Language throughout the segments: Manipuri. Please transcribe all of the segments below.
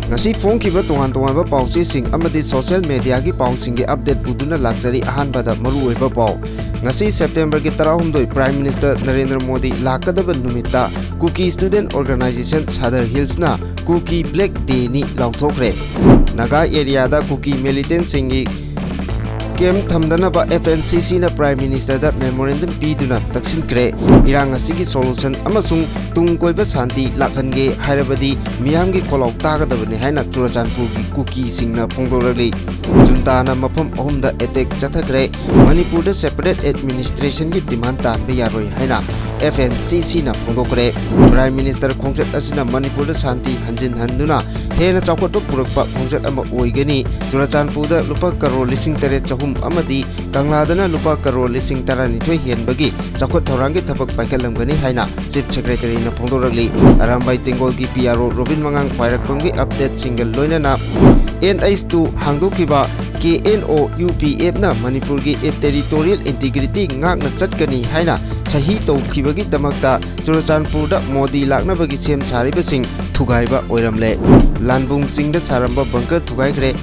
ngasi phongkiba tongan tongan ba pauche sing amadi social media gi pausing gi update buduna laksari ahan bada maru oiba pau ngasi September gi 13 Prime Minister Narendra Modi lakadaba numita Kuki Student Organization Sadar Hills na Kuki Black Day ni lauthokre naga area da Kuki militant singi kem thamdana ba FNCC na Prime Minister da memorandum piduna taksin kre irang asigi solution amasung tungkoiba santi lakhange hairabadi miyamgi kolok tagadabani haina Churachandpur gi Kuki singna phongdorali junta na mafam ahumda attack chathakre Manipur da separate administration gi demand tanbe yaroi haina FNCC na phongdokre Prime Minister khongjat asina Manipur da santi hanjin handuna hena chawkotba purakpa khongjat ama oigani Churachandpur da lupa crore lising tere amadi Kangladana lupa crore lising taranithoi henbagi chakot thaurangi thabak paikalamgani haina Chief Secretary na phongdorali Arambai Tengol gi PRO Robin Mangang Pairakpamgi update single loinana NH2 hangdokiba KNOUPF na Manipur gi territorial integrity ngakna chatkani haina sahi tawkhibagi damakta Churachandpur da Modi laknabagi sem saribasing thugaiba oiramle Lanbung Singda saramba bunker thugaikre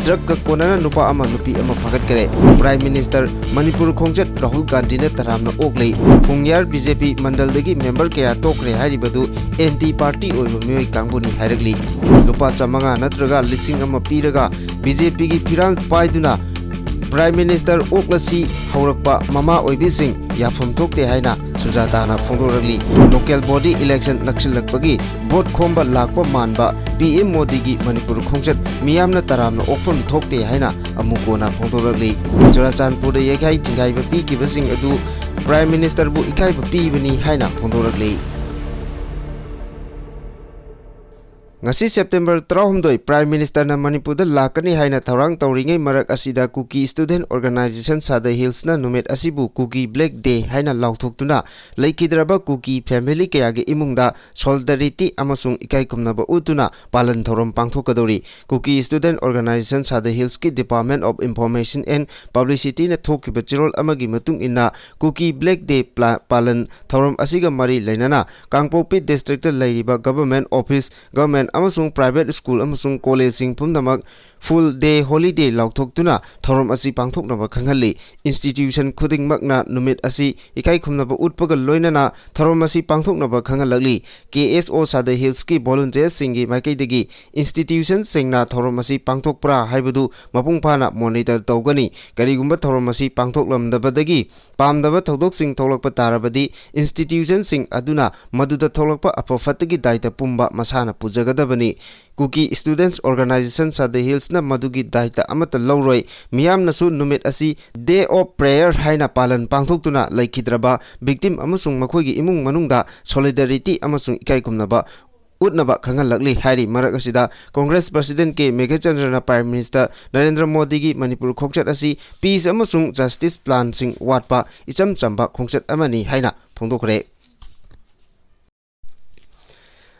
drug ka konana nupa ama nupi ama phagat kare Prime Minister Manipur khongjat Rahul Gandhi ne taramna oklei pungyar BJP mandal dagi member kaya tokre haribadu anti party oiba myoi kangbuni hairagli lupa chamanga natraga lising ama piraga BJP gi phiral paiduna Prime Minister oklasi haurakpa mama oibising yafam thokte haina Sujata na phongdorali local body election naksilakpagi vote khomba lakpa manba PM Modi gi Manipur khongjat miyamna taramna okpam thokte haina amukona phongdorali Churachandpur da yekai tingai ba pi ki basing adu Prime Minister bu ikai ba pi bani haina phongdorali ngasi September 13 Prime Minister na Manipur da lakani haina thaurang tawringai marak asida Kuki Student Organization Sadar Hills na numit asibu Kuki Black Day haina lauthokuna laikidraba Kuki family kayagi imungda solidarity amasung ikai kumnaba utuna palan thorom pangthokadori Kuki Student Organization Sadar Hills ki Department of Information and Publicity na thokiba chirol amagi matung inna Kuki Black Day palan thorom asiga mari lainana Kangpokpi district lairiba government office government amasung private school amasung college sing pumdamak full day holiday lauthokuna thorom asi pangthoknaba khanghali institution khuding makna numit asi ikai khumnaba utpaga loinana thorom asi pangthoknaba khanghalakli KSO Sadar Hills ki volunteers singi maikaidagi institution singna thorom asi pangthokpra haibadu mapung phana monitor tawgani karigumba thorom asi pangthoklamdabadagi pamdaba thodok sing tholakpa tarabadi institution sing aduna maduda tholakpa apafatagi daita pumba masana pujagadabani Kuki Students Organization Sadar Hills na madugi daita amata lawroi miyamnasu numit asi day of prayer haina palan pangthoktuna laikhidraba victim amasung makhoigi imung manungda solidarity amasung ikai kumnaba utnaba khangalakli hairi marak asida Congress President ke Meghachandrana Prime Minister Narendra Modi gi Manipur khokchat asi peace amasung justice plan sing watpa icham chamba khongchat amani haina phongdokre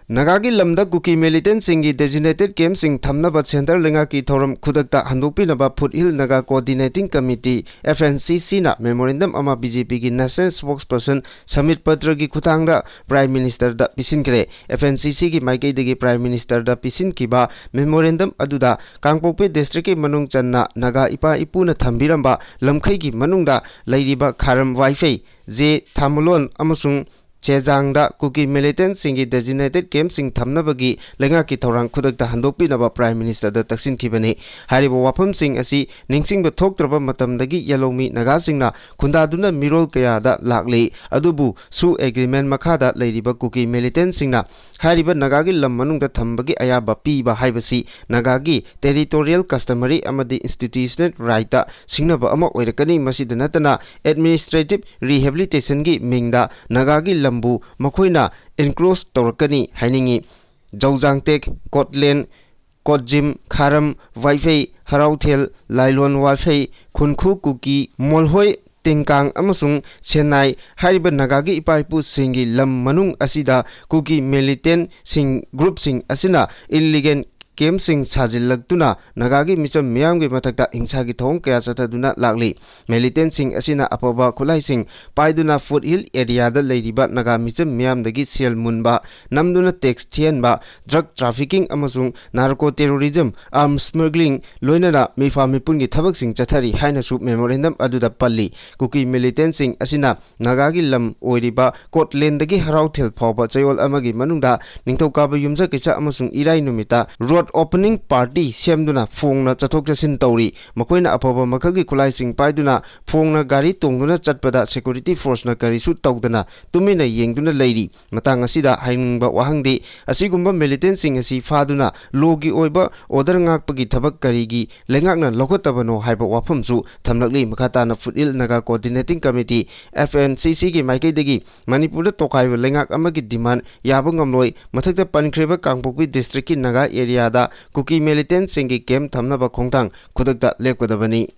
Nagagi lamda Kuki militant singi designated camp sing thamnaba center lenga ki thoram khudakta handokpinaba Foothill Naga Coordinating Committee FNCC na memorandum ama BJP gi National Spokesperson Samit Patra gi khutangda Prime Minister da pisinkre FNCC gi maikaidagi Prime Minister da pisinkiba memorandum aduda Kangpokpi district ki manung channa Naga ipa ipuna thambiramba lamkhai gi manungda lairiba kharam wifi je thamulon amasung Chejangda Kuki militant singi designated camp sing thamnabagi lenga ki thorang khudakta handokpinaba Prime Minister da taksin khibani haribo wafam sing asi ningsingba thoktraba matamdagi yalomi naga singna khundaduna mirol kaya da lakli adubu su agreement makhada leiriba Kuki militant singna hariba nagagi lam manungda thambagi ayaba piba haibasi nagagi territorial customary amadi institutional right ta singnaba ama oirakani masida natana administrative rehabilitation gi mingda nagagi lambu makhoina enclose tawrakani hainingi Jaujangtek Kotlen Kotjim Kharam Wifi Harauthel Lailon Wifi Khunku Kuki Molhoi Tingkang amasung Chennai hariba nagagi ipaipu singi lam manung asida Kuki militant sing group sing asina illegal केम्पसिंग साजिल्लक्तुना नगागी मिचम मियामगी मथक्ता हिंसागी थोंग कया चथदुना लागली मिलिटेंटसिंग असिना अफबा खुलाइसिंग पाइदुना फुटहिल एरियादा लेरिबा नगा मिचम मियामदगी सेल मुनबा नमदुना टैक्स थियनबा ड्रग ट्रैफिकिंग अमसुंग नार्को टेररिज्म आर्म स्मगलिंग लोइनना मिफा मिपुनगी थबकसिंग चथरी हाइनसु मेमोरेंडम अदुदा पल्ली कुकी मिलिटेंटसिंग असिना नगागी लम ओइरिबा कोटलैंडगी हराउथेल फावबा चयोल अमगी मनुंगदा निंथौकाबा युमजा किचा अमसुंग इराई नुमिता रोड ओपनिंग पार्टी सेमदुना फोंगना चथोक चसिन तौरी मखोइना अफबा मखलगी खुलाइसिंग पाइदुना फोंगना गाड़ी तोंगदुना चटपदा सेक्यूरिटी फोर्सना करिसु तौदना तुमिना येंगदुना लेरी मतंग असिदा हाइनिंगबा वाहंगदे असिगुंबा मिलिटेंटसिंग असि फादुना लोगी ओइबा order ngakpagi thabak karigi lengakna lokottabano haiba wafamsu thamlakli makhatana futil naga coordinating committee FNCC gi maikaidagi manipur da tokaiba lengak amagi demand yaba ngamloi mathakta pankreba kangpokpi district ki naga area da kuki militant singi camp thamnaba khongtang khudakta lepkodabani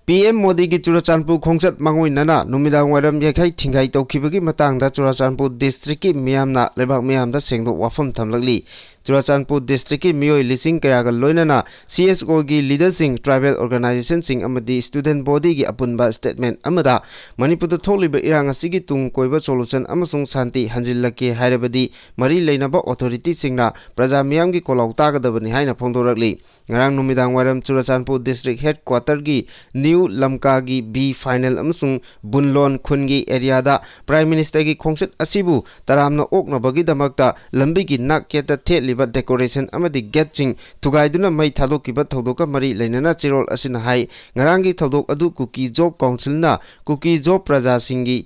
PM Modi की चुराचानपुर खोंगचत मांगोइनना नुमिदांग वाइरम यखाई थिंगाई तौखिबगी मतंगदा चुराचानपुर डिस्ट्रिक्ट की मियामना लेबाक मियामदा सेंगदो वाफम थमलगली चुराचानपुर डिस्ट्रिक्ट की मियोई लिसिंग कयागा लोइनना CSO की लीडरसिंग ट्राइबल ऑर्गेनाइजेशन सिंग अमदी स्टूडेंट बॉडी की अपुनबा स्टेटमेंट अमदा मणिपुर थोलिबा इरांग असिगी तुंग कोइबा सोल्यूशन अमसुंग शांति हंजिल्लके हाइरबदी मरी लेनबा अथॉरिटी सिंगना प्रजा मियाम की कोलाउ तागदबनी हाइना फोंदोरकली ngarang numidang waram Churachandpur district headquarter gi new lamka gi B final amsung bunlon khungi area da prime minister gi khongset asibu taramna okna bagi damakta lambi gi nak keta theliba decoration amadi getching thugaiduna mai thadokiba thodoka mari leinana chirol asina hai ngarang gi thodok adu kuki job council na kuki job praja singi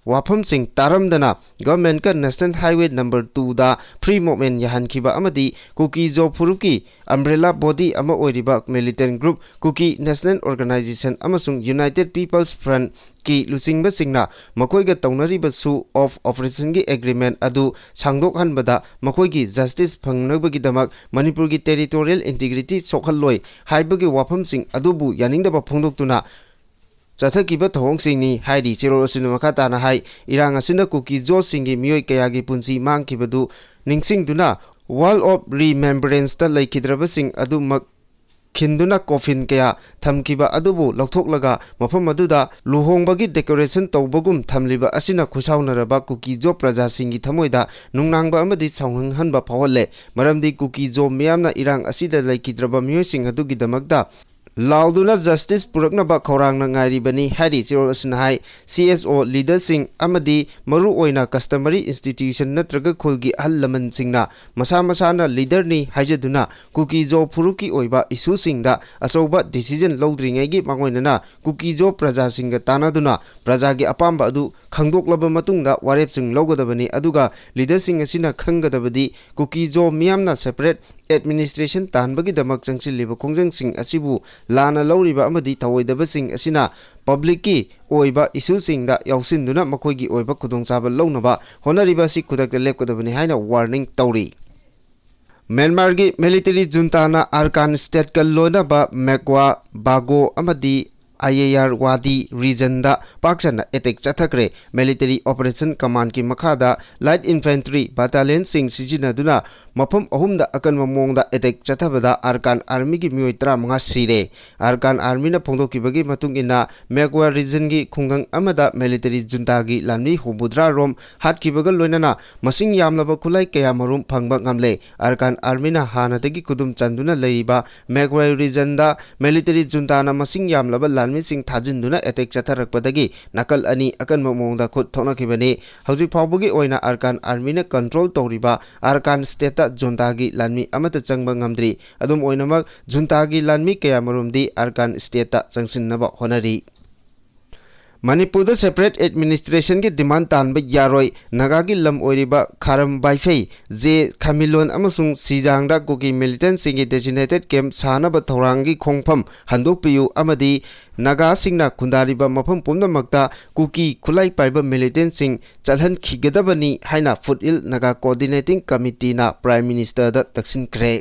वाफम सिंह तारमदना गवर्नमेंट का नेशनल हाईवे नंबर 2 दा फ्री मूवमेंट याहनखिबा अमदी कुकी जो फुरुकी अम्ब्रेला बॉडी अमा ओइरिबा militant group Kuki National Organisation अमसुंग यूनाइटेड पीपल्स फ्रंट की लुसिंगबा सिंगना मखोइगा तौनरिबा सु ऑफ ऑपरेशन की एग्रीमेंट अदु सांगदोक हनबदा मखोइगी जस्टिस फंगनबगी दमक मणिपुर की टेरिटोरियल इंटीग्रिटी सोखललोय हाइबगी वाफम सिंह अदुबु यानिंगदबा फोंदोक्तुना चथकिबा थोंगसिंगनी हाइदि चिरो असिन मखाताना हाइ इरांग असिन कुकी जो सिंगी मियोय कयागी पुंसी मांगखिबदु निंगसिंगदुना वॉल ऑफ रिमेम्बरेंस ता लैखिद्रबसिंग अदु मक खिंदुना कोफिन कया थमकिबा अदुबु लौथोकलगा मफम अदुदा लुहोंगबगी डेकोरेशन तौबगुम थमलिबा असिना खुसाउनरबा कुकी जो प्रजा सिंगी थमोइदा नुंगनांगबा अमदि छाउंग हनबा फावले मरमदि कुकी जो मियामना इरांग असिदा लैखिद्रबा मियोयसिंग अदुगी दमकदा लाउदुना justice पुरकनबा खौरांगना ngairibani hari chirol asina hai CSO leadersing amadi maru oina customary institution natraga khulgi ahal laman singna masa masana leader ni haijaduna kuki jo furuki oiba issue singda achoba decision lodringai gi mangoinana kuki jo praja singa tanaduna praja gi apamba adu khangdoklaba matungda warep sing logadabani aduga leadersing asina khangadabadi kuki jo miyamna separate administration tanbagi damak changchiliba khongjang sing asibu lana lawriba amadi thawoidaba sing asina public ki oiba issue sing da yausinduna makhoigi oiba khudongchaba lawnaba honariba si khudakta lepkodabani haina warning tawri Myanmar gi military junta na Arkan state ka lona ba Mekwa Bago amadi IAR Wadi region da Pakistan attack chathakre military operation command ki makhada light infantry battalion sing sijinaduna mafam ahumda akan mamongda attack chathabada Arkan army gi mioi 35 sire Arkan army na phongdokibagi matung ina Mekwa region gi khungang amada military junta gi lamni hubudra rom hatkibaga loinana masing yamlaba khulai kaya marum phangba ngamle Arkan army na hanadagi kudum chanduna leiba Mekwa region da military junta na masing yamlaba lamni sing thajinduna attack chatharakpadagi nakal ani akan mamongda khut thonakibani hauji phawbugi oina Arkan army na control tawriba Arkan state junta gi lanmi amata changba ngamdri adum oinamak junta gi lanmi kaya marumdi Arkan state ta changsinnaba honari Manipur da separate administration ki demand tanba yaroi naga gi lam oiriba kharam baifei je khamilon amasung sijang da kuki militant singi designated camp sana ba thorangi khongpham handok piyu amadi naga singna khundariba mafam pumna makta kuki khulai paiba militant sing chalhan khigadabani haina futil naga coordinating committee na prime minister da taksin kre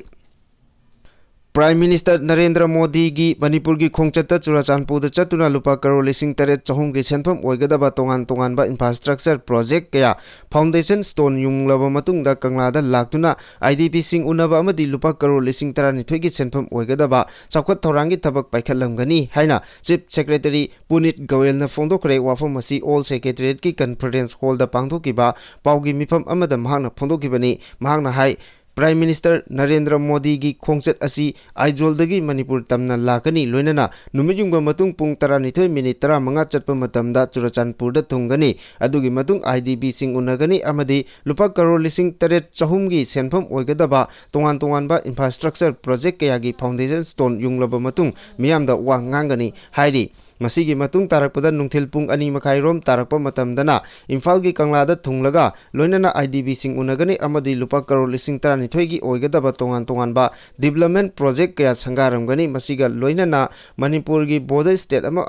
Prime Minister Narendra Modi gi Manipur gi khongchatta Churachandpur da chatuna lupa crore lising taret chahum gi senpham oigadaba tongan ba infrastructure project kaya foundation stone yunglaba matungda Kangla da laktuna IDP sing unaba amadi lupa crore lising taranithoi gi senpham oigadaba chawkhat thorangi thabak paikhatlamgani haina Chief Secretary Punit Goel na phongdokre wafam asi All Secretariat ki conference hall da pangthokiba paugi mifam amada mahakna phongdokibani mahakna hai Prime Minister Narendra Modi gi khongchat asi Aizawl dagi Manipur tamna lakani loinana numiyungba matung pung 12 minute 15 chatpa matamda Churachandpur da thungani adugi matung IDB sing unagani amadi lupa crore lising 800 gi senpham oigadaba tongan ba infrastructure project kaya gi foundation stone yunglaba matung miyamda wa ngangani hairi masigi matung tarakpada nungthil pung 2:30 rom tarakpa matamdana Imphal gi Kangla da thunglaga loinana IDB sing unagani amadi lupa crore lising 12 gi oigadaba tongan ba development project kaya sangaramgani masiga loinana Manipur gi border state ama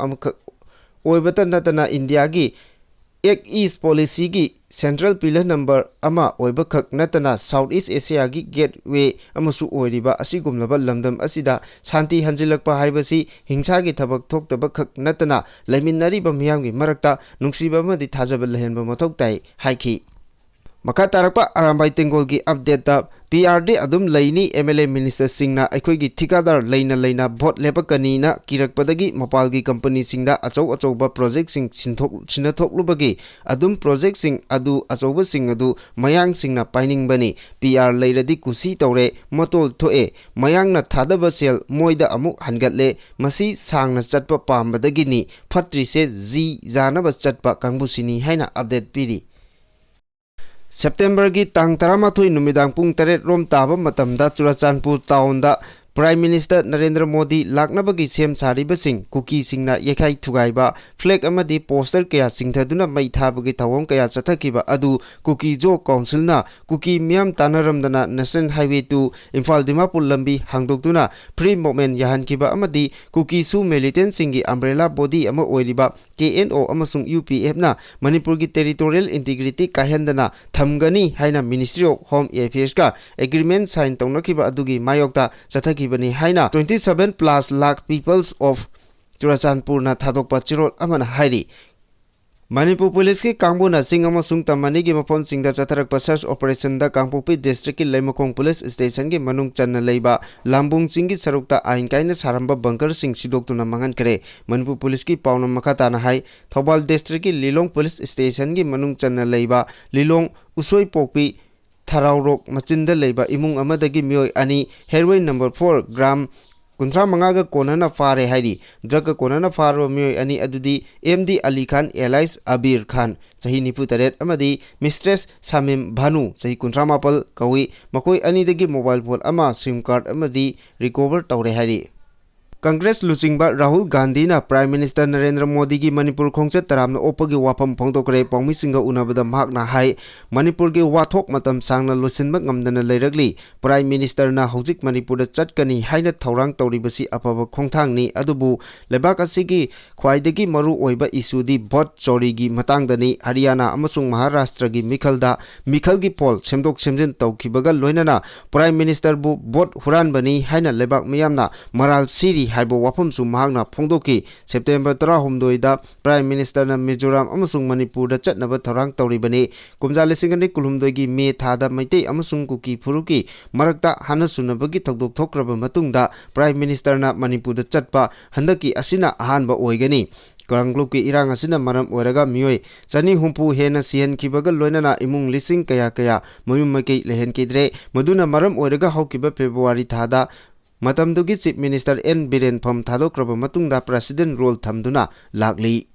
oibata natana India gi Act East Policy gi Central Pillar Number ama oibakak natana South East Asia gi gateway amasu oiriba asigumlaba lamdam asida shanti hanjilakpa haibasi hingsa gi thabak thoktaba khak natana laiminariba miyamgi marakta nungsiba amadi thajaba lehenba mathau tai haiki Maka tarakpa Arambai Tengol gi update da PRD adum laini MLA minister singna aikoi gi thikadar laina vote lepakani na kirakpadagi mapal gi company singda achau ba project sing sinathoklu adum project sing adu achau sing adu mayang singna pining bani PR leiradi kusi tore matol thoe mayang na thadaba sel moida amuk hangatle masi sangna chatpa pambadagi ni phatri se ji janaba chatpa kangbusini haina update piri September gi tang 13 numidang pung 8 rom taba matamda Churachandpur town da Prime Minister Narendra Modi laknabagi sem saribasing kuki singna yekhai thugaiba flag amadi poster kaya singthaduna mai thabagi thawong kaya chathakiba adu kuki jo council na kuki miam tanaramdana National Highway to Imphal Dimapur lambi hangdoktuna free movement yahankiba amadi kuki su militant singi umbrella body ama oiriba KNO amasung UPF na Manipur gi territorial integrity kahendana thamgani haina Ministry of Home Affairs ka agreement sign tawnakiba adugi mayokta chathaki bani haina 27 plus lakh peoples of Churachandpur na thadokpa chirol amana hairi Manipur Police ki Kangbuna sing amasung tamani gi mapon singda chatharakpa search operation da Kangpokpi district ki Laimakong police station gi manung channa leiba lambung singi sarukta ain kaina saramba bunker sing sidoktuna mangan kare Manipur Police ki pauna makata na hai Thobal district ki Lilong police station gi manung channa leiba Lilong usoi pokpi Tharaurok machinda leiba imung amadagi mioi ani heroin number 4 gram Kuntra mangaga konana fare hairi drug konana faro mioi ani adudi MD Ali Khan Elias Abir Khan sahi nipu taret amadi Mistress Samim Bhanu sahi kuntra mapal kawi makoi ani dagi mobile phone ama SIM card amadi recover tawre hairi Congress Lusingba Rahul Gandhi na Prime Minister Narendra Modi gi Manipur khongchat taramna opagi wafam phongdokre pongmi singa unabada mahakna hai Manipur gi wathok matam sangna losinba ngamdana leiragli Prime Minister na hojik Manipur da chatkani haina thorang tawribasi apaba khongthangni adubu lebak asigi khwaidagi maru oiba issue di vote chori gi matangdani Haryana amasung Maharashtra gi mikhal gi poll semdok semjin tawkibaga loinana Prime Minister bu vote huran bani haina lebak miyamna maral siri haibo wafam su mahakna phongdoki September 13 da Prime Minister na Mizoram amasung Manipur da chatnaba thorang tawribani kumja lisingani kulhumdoi gi me thada maitei amasung kuki phuruki marakta hana sunabagi thokdok thokraba matungda Prime Minister na Manipur da chatpa handaki asina ahanba oigani Karangluk ki irang asina maram oiraga mioi chani humpu hena sihan kibaga loinana imung lising kaya mayum maikei lehen kidre maduna maram oiraga haukiba February thada Matamdugi Chief Minister N. Biren Pham thadokraba matungda President role thamduna lakli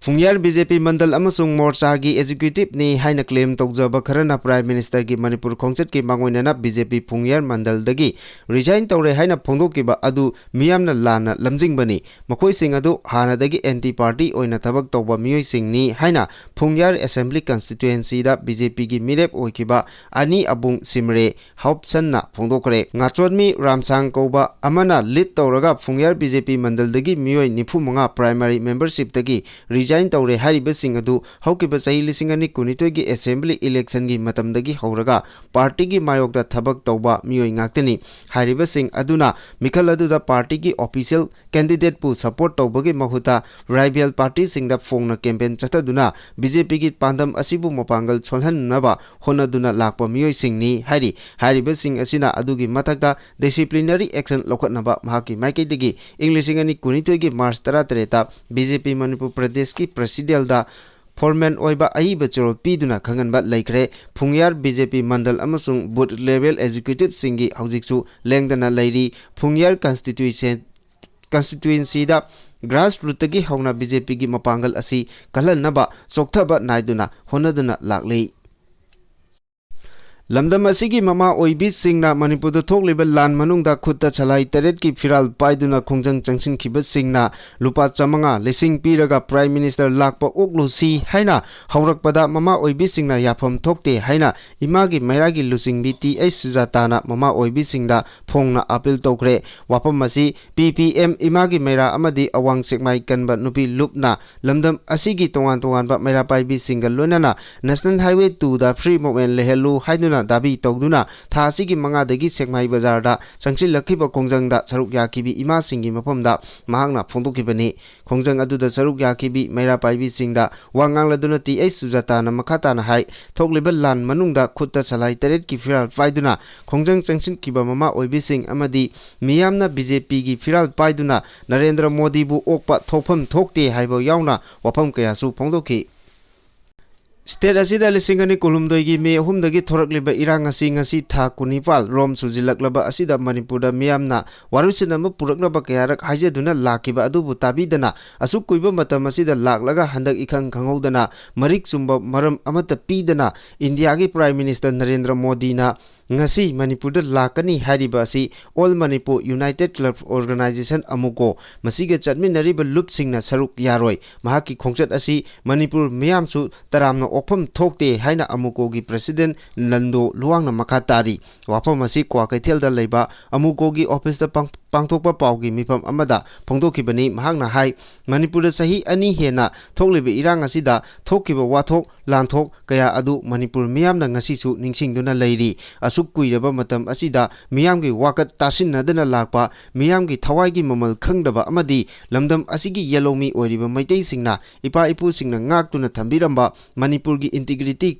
Fungyar BJP Mandal amasung Morcha gi executive ni haina claim tawjaba kharana Prime Minister gi Manipur khongchat ki mangoinana BJP Fungyar Mandal dagi resign tawre haina phongdokiba adu miyamna lana lamjingbani makoi sing adu hana dagi anti party oina thabak tawba miyoi singni haina Fungyar Assembly constituency da BJP gi mirep oikiba ani abung simre haupsanna phongdokre ngachonmi Ramsang koba amana lead tawraga Fungyar BJP Mandal dagi miyoi 95 primary membership dagi resign tawre hariba sing adu haukiba sahi lising ani kunitoi gi assembly election gi matamdagi hauraga party gi mayokda thabak tawba miyoi ngaktani hariba sing aduna mikhal aduda party gi official candidate pu support tawbagi mahuta rival party singda phongna campaign chataduna BJP gi pandam asibu mapangal solhannaba honaduna lakpa miyoi singni hari hariba sing asina adugi mathakta disciplinary action lokhatnaba mahaki maikaidagi English ani kunitoi gi March 13 BJP Manipur Pradesh ki presidential da foreman oiba aiba chorol piduna khanganba laikre Phungyar BJP mandal amasung booth level executive singi haujiksu lengdana lairi Phungyar constituency da grassroots gi hauna BJP gi mapangal asi kalhalnaba chokthaba naiduna honaduna lakli lamdam asigi mama oibi singna manipur da thokliba lan manungda khutta chalai taret ki firal paiduna khongjang changsin khiba singna lupa chamanga lising piraga prime minister lakpa oklusi haina haurakpada mama oibi singna yafam thokte haina imagi mairagi lusing biti ai sujatana mama oibi singda phongna appeal tokre wapam masi PPM imagi maira amadi awang sekmai kanba nupi lupna lamdam asigi tongan ba maira paibi single lonana national highway 2 da free movement lehelu haiduna dabi togduna thasi gi manga dagi sekmai bazar da changsil lakhiba kongjang da saruk yakibi ima singi mapamda mahangna phongdokibani kongjang aduda saruk yakibi maira paibi singda wangang laduna ti ai sujata na makhata na hai thokliba lan manungda khutta salai taret ki firal paiduna kongjang changsin kiba mama oibi sing amadi miyamna BJP gi firal paiduna Narendra Modi bu okpa thopam thokte haibo yauna wapam kaya su phongdoki State asida lisingani kolumdoi me ahumdagi thorakliba irang ngasi tha kunipal rom sujilaklaba asida manipurda miyamna warusinama puraknaba kayarak haijaduna lakiba adubu tabidana asuk kuiba matam asida laklaga handak ikhang khanghodana marik chumba maram amata pidana India gi Prime Minister Narendra Modi na ngasi manipurda lakani hariba asi All Manipur United Club Organization amuko masiga chatminariba lupsingna saruk yaroi mahaki khongchat asi manipur miyamsu taramna okpham thokte haina amuko gi president Lando Luangna makhatari wapam asi Kwakaithelda leiba amuko gi office da pangthokpa paugi mifam amada phongdokibani mahakna hai manipurda sahi ani hena thokliba irang asida thokiba wathok lanthok kaya adu manipur miyamna ngasi su ningsingduna leiri asuk kuiraba matam asida miyamgi wakat tasinadana lakpa miyamgi thawaigi mamal khangdaba amadi lamdam asigi yelomi oiriba maitei singna ipa ipu singna ngaktuna thambiramba manipurgi integrity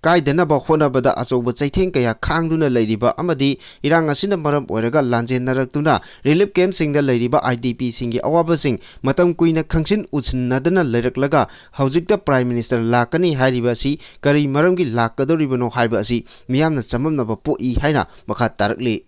Kaidanaba honabada achoba chaitheng kaya khangduna leiriba amadi irang asina maram oiraga lanjen naraktuna relief camp singda leiriba IDP singi awaba sing matam kuina khangsin uchinnadana leiraklaga haujikta prime minister lakani hairiba si kari maramgi lakkadoribano haiba asi miyamna chamamnaba poi haina makha tarakli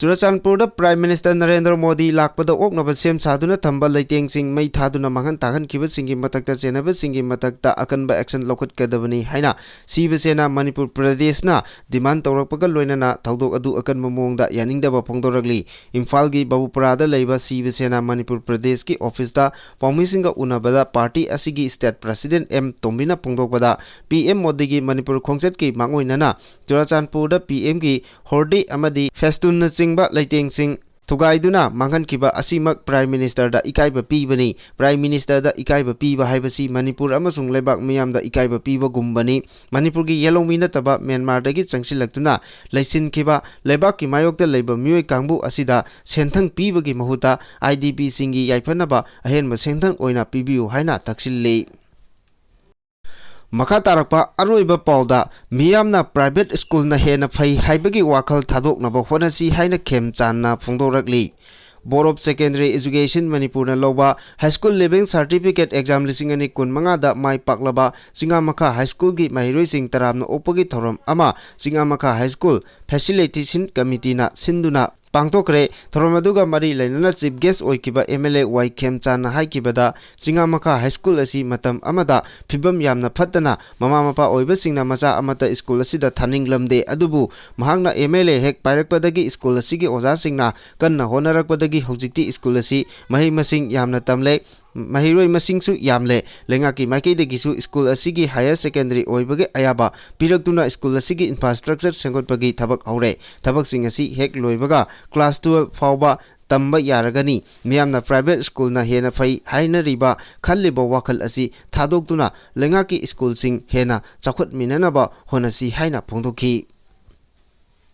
Churachandpurda Prime Minister Narendra Modi lakpada oknaba sem saduna thamba leiteng sing mei thaduna mangan tahan kiba singi matakta chenaba singi matakta akanba action lokot kadabani haina Shiva Sena Manipur Pradesh na demand tawrakpaga loinana thaudok adu akanba mongda yaningdaba phongdoragli Imphal gi Babuparada leiba Shiva Sena Manipur Pradesh ki office da paumisinga unabada party asigi state president M Tombina phongdokpada PM Modi gi Manipur khongchat ki mangoinana Churachandpurda PM gi horde amadi festun ba leiteng sing thugaiduna mangan kiba asimak prime minister da ikaiba pibani prime minister da ikaiba piba haibasi manipur amasung lebak miyam da ikaiba piba gumbani manipur gi yelomi nataba myanmar da gi changsilaktuna leisin kiba lebak ki mayok da leiba mioi kangbu asida senthang piba gi mahuta IDP singi yaifanaba ahenba senthang oina pibiu haina taksilli Makha tarakpa aroiba pauda miyamna private school na hena phai haibagi wakhal thadoknaba honasi haina khemchanna phongdorakli Board of Secondary Education Manipur na loba high school leaving certificate exam lising ani kun manga da mai paklaba Singamakha High School gi mahiroi sing taramna opagi thoram ama Singamakha High School Facilitation Committee na sinduna Pangtokre Thoromaduga Mari Lainana Chief Guest Oikiba MLA Y Khemchan Haikibada Singamakha High School asi matam amada phibam yamna phatana mama mapa oiba singna macha amata school asida thaning lamde adubu mahangna MLA hek pairakpadagi school asigi oja singna kanna honarakpadagi hojikti school asi mahi masing yamna tamle mahiroi masingsu yamle lengaki maiki degisu school asigi higher secondary oibage ayaba piraktuna school asigi infrastructure sengotpagi thabak haure thabak sing asi hek loibaga class 12 fauba tamba yaragani miyamna private school na hena fai haina riba khalliba wakhal asi thadoktuna lengaki school sing hena chakhut minanaba honasi haina phongdokhi